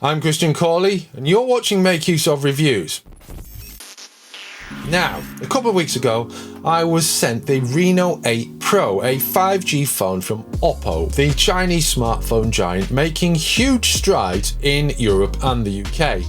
I'm Christian Corley, and you're watching Make Use of Reviews. Now, a couple of weeks ago, I was sent the Reno8 Pro, a 5G phone from OPPO, the Chinese smartphone giant, making huge strides in Europe and the UK.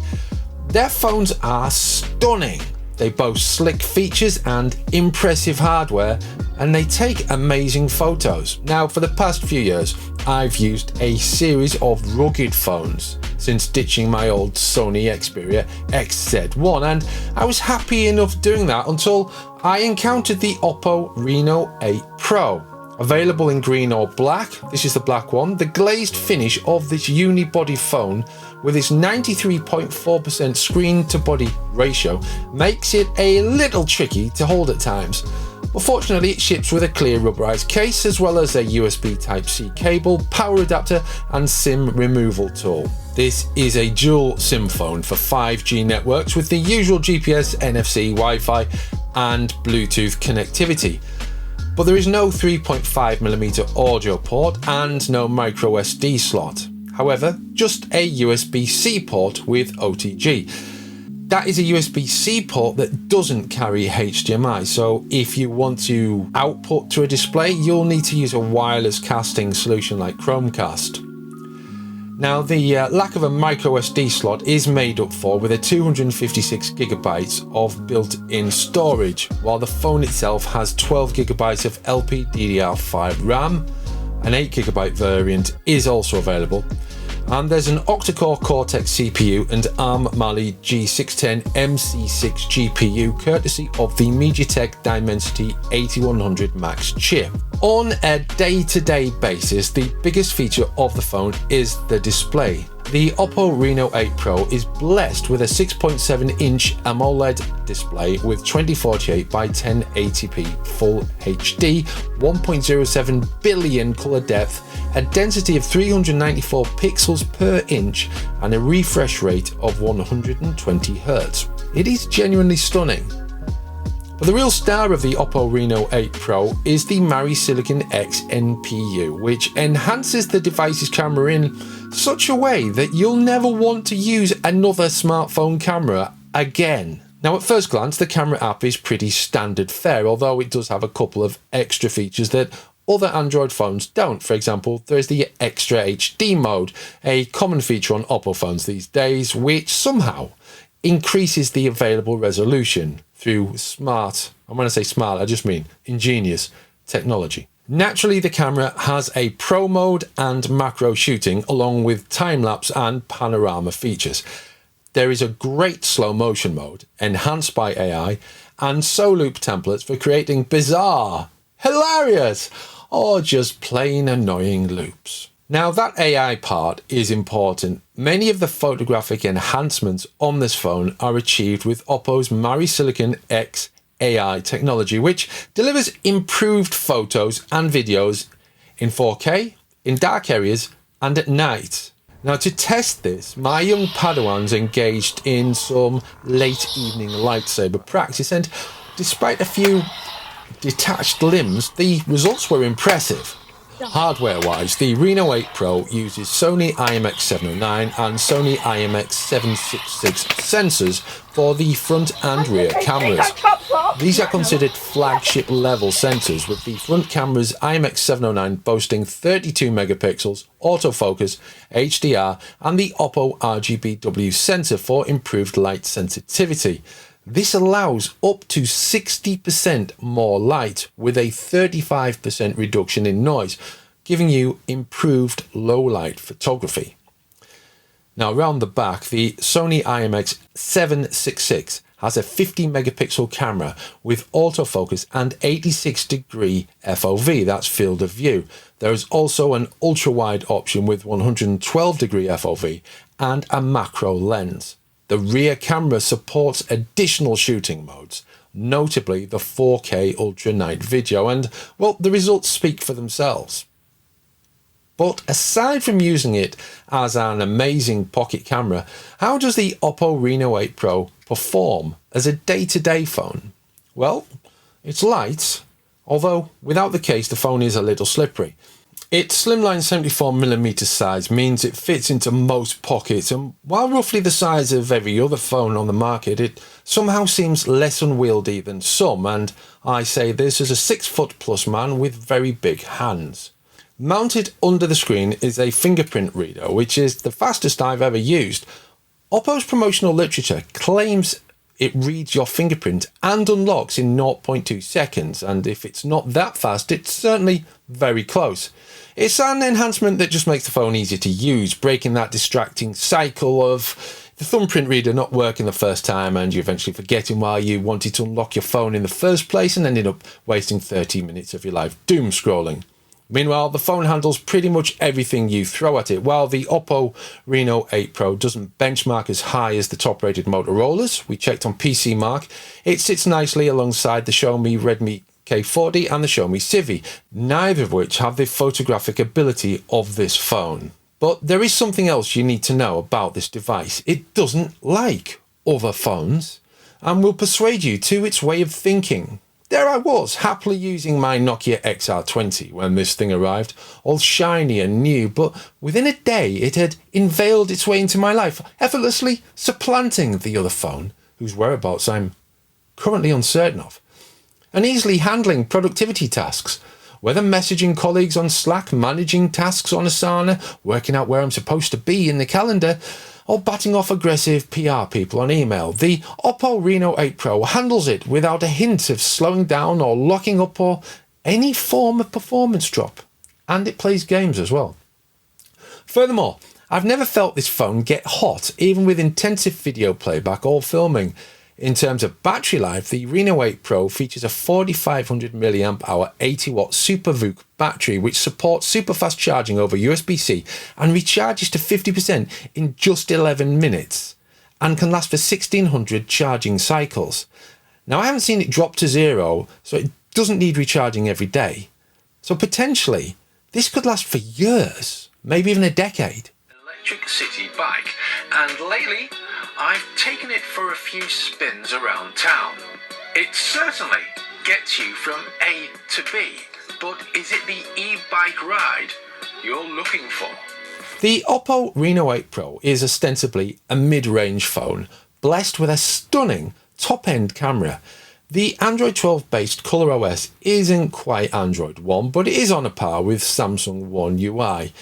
Their phones are stunning. They boast slick features and impressive hardware, and they take amazing photos. Now, for the past few years, I've used a series of rugged phones since ditching my old Sony Xperia XZ1, and I was happy enough doing that until I encountered the OPPO Reno8 Pro. Available in green or black, this is the black one. The glazed finish of this unibody phone with its 93.4% screen to body ratio makes it a little tricky to hold at times. But fortunately, it ships with a clear rubberized case as well as a USB Type-C cable, power adapter and SIM removal tool. This is a dual SIM phone for 5G networks with the usual GPS, NFC, Wi-Fi and Bluetooth connectivity. But there is no 3.5mm audio port and no micro SD slot. However, just a USB-C port with OTG. That is a USB-C port that doesn't carry HDMI, so if you want to output to a display, you'll need to use a wireless casting solution like Chromecast. Now, the lack of a micro SD slot is made up for with a 256GB of built-in storage, while the phone itself has 12GB of LPDDR5 RAM. An 8GB variant is also available, and there's an octa-core Cortex CPU and ARM Mali G610 MC6 GPU courtesy of the MediaTek Dimensity 8100 Max chip. On a day-to-day basis, the biggest feature of the phone is the display. The OPPO Reno8 Pro is blessed with a 6.7-inch AMOLED display with 2048 by 1080p Full HD, 1.07 billion color depth, a density of 394 pixels per inch, and a refresh rate of 120 Hz. It is genuinely stunning. But the real star of the OPPO Reno8 Pro is the Silicon X NPU, which enhances the device's camera in such a way that you'll never want to use another smartphone camera again. Now, at first glance, the camera app is pretty standard fare, although it does have a couple of extra features that other Android phones don't. For example, there's the Extra HD mode, a common feature on OPPO phones these days, which somehow increases the available resolution through smart, and when I say smart, I just mean ingenious technology. Naturally, the camera has a pro mode and macro shooting, along with time-lapse and panorama features. There is a great slow motion mode, enhanced by AI, and so-loop templates for creating bizarre, hilarious, or just plain annoying loops. Now, that AI part is important. Many of the photographic enhancements on this phone are achieved with OPPO's Silicon X AI technology, which delivers improved photos and videos in 4K, in dark areas, and at night. Now, to test this, my young Padawans engaged in some late evening lightsaber practice, and despite a few detached limbs, the results were impressive. Hardware-wise, the Reno8 Pro uses Sony IMX709 and Sony IMX766 sensors for the front and rear cameras. These are considered flagship level sensors, with the front camera's IMX709 boasting 32 megapixels, autofocus, HDR, and the OPPO RGBW sensor for improved light sensitivity. This allows up to 60% more light with a 35% reduction in noise, giving you improved low light photography. Now, around the back, the Sony IMX766 has a 50 megapixel camera with autofocus and 86-degree FOV, that's field of view. There is also an ultra-wide option with 112-degree FOV and a macro lens. The rear camera supports additional shooting modes, notably the 4K Ultra Night Video, and, well, the results speak for themselves. But aside from using it as an amazing pocket camera, how does the OPPO Reno8 Pro perform as a day-to-day phone? Well, it's light, although without the case the phone is a little slippery. Its slimline 74mm size means it fits into most pockets, and while roughly the size of every other phone on the market, it somehow seems less unwieldy than some, and I say this as a 6-foot+ man with very big hands. Mounted under the screen is a fingerprint reader, which is the fastest I've ever used. OPPO's promotional literature claims it reads your fingerprint and unlocks in 0.2 seconds, and if it's not that fast, it's certainly very close. It's an enhancement that just makes the phone easier to use, breaking that distracting cycle of the thumbprint reader not working the first time and you eventually forgetting why you wanted to unlock your phone in the first place and ended up wasting 30 minutes of your life doom scrolling. Meanwhile, the phone handles pretty much everything you throw at it. While the OPPO Reno8 Pro doesn't benchmark as high as the top-rated Motorola's, we checked on PC Mark, it sits nicely alongside the Xiaomi Redmi K40 and the Xiaomi Civi, neither of which have the photographic ability of this phone. But there is something else you need to know about this device. It doesn't like other phones and will persuade you to its way of thinking. There I was, happily using my Nokia XR20 when this thing arrived, all shiny and new, but within a day it had inveigled its way into my life, effortlessly supplanting the other phone, whose whereabouts I'm currently uncertain of, and easily handling productivity tasks, whether messaging colleagues on Slack, managing tasks on Asana, working out where I'm supposed to be in the calendar, or batting off aggressive PR people on email. The OPPO Reno8 Pro handles it without a hint of slowing down or locking up or any form of performance drop. And it plays games as well. Furthermore, I've never felt this phone get hot, even with intensive video playback or filming. In terms of battery life, the Reno8 Pro features a 4500 mAh 80-watt Super VOOC battery, which supports super fast charging over USB-C and recharges to 50% in just 11 minutes and can last for 1600 charging cycles. Now, I haven't seen it drop to zero, so it doesn't need recharging every day. So potentially, this could last for years, maybe even a decade. Electric city bike, and lately I've taken it for a few spins around town. It certainly gets you from A to B, but is it the e-bike ride you're looking for? The OPPO Reno8 Pro is ostensibly a mid-range phone, blessed with a stunning top-end camera. The Android 12 based ColorOS isn't quite Android One, but it is on a par with Samsung One UI.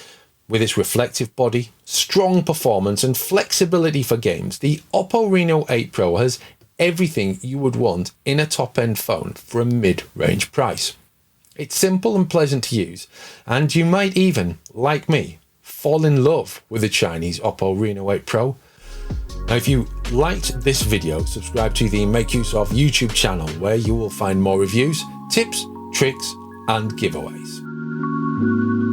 With its reflective body, strong performance and flexibility for games, the OPPO Reno8 Pro has everything you would want in a top-end phone for a mid-range price. It's simple and pleasant to use, and you might even, like me, fall in love with the Chinese OPPO Reno8 Pro. Now, if you liked this video, subscribe to the Make Use of YouTube channel, where you will find more reviews, tips, tricks and giveaways.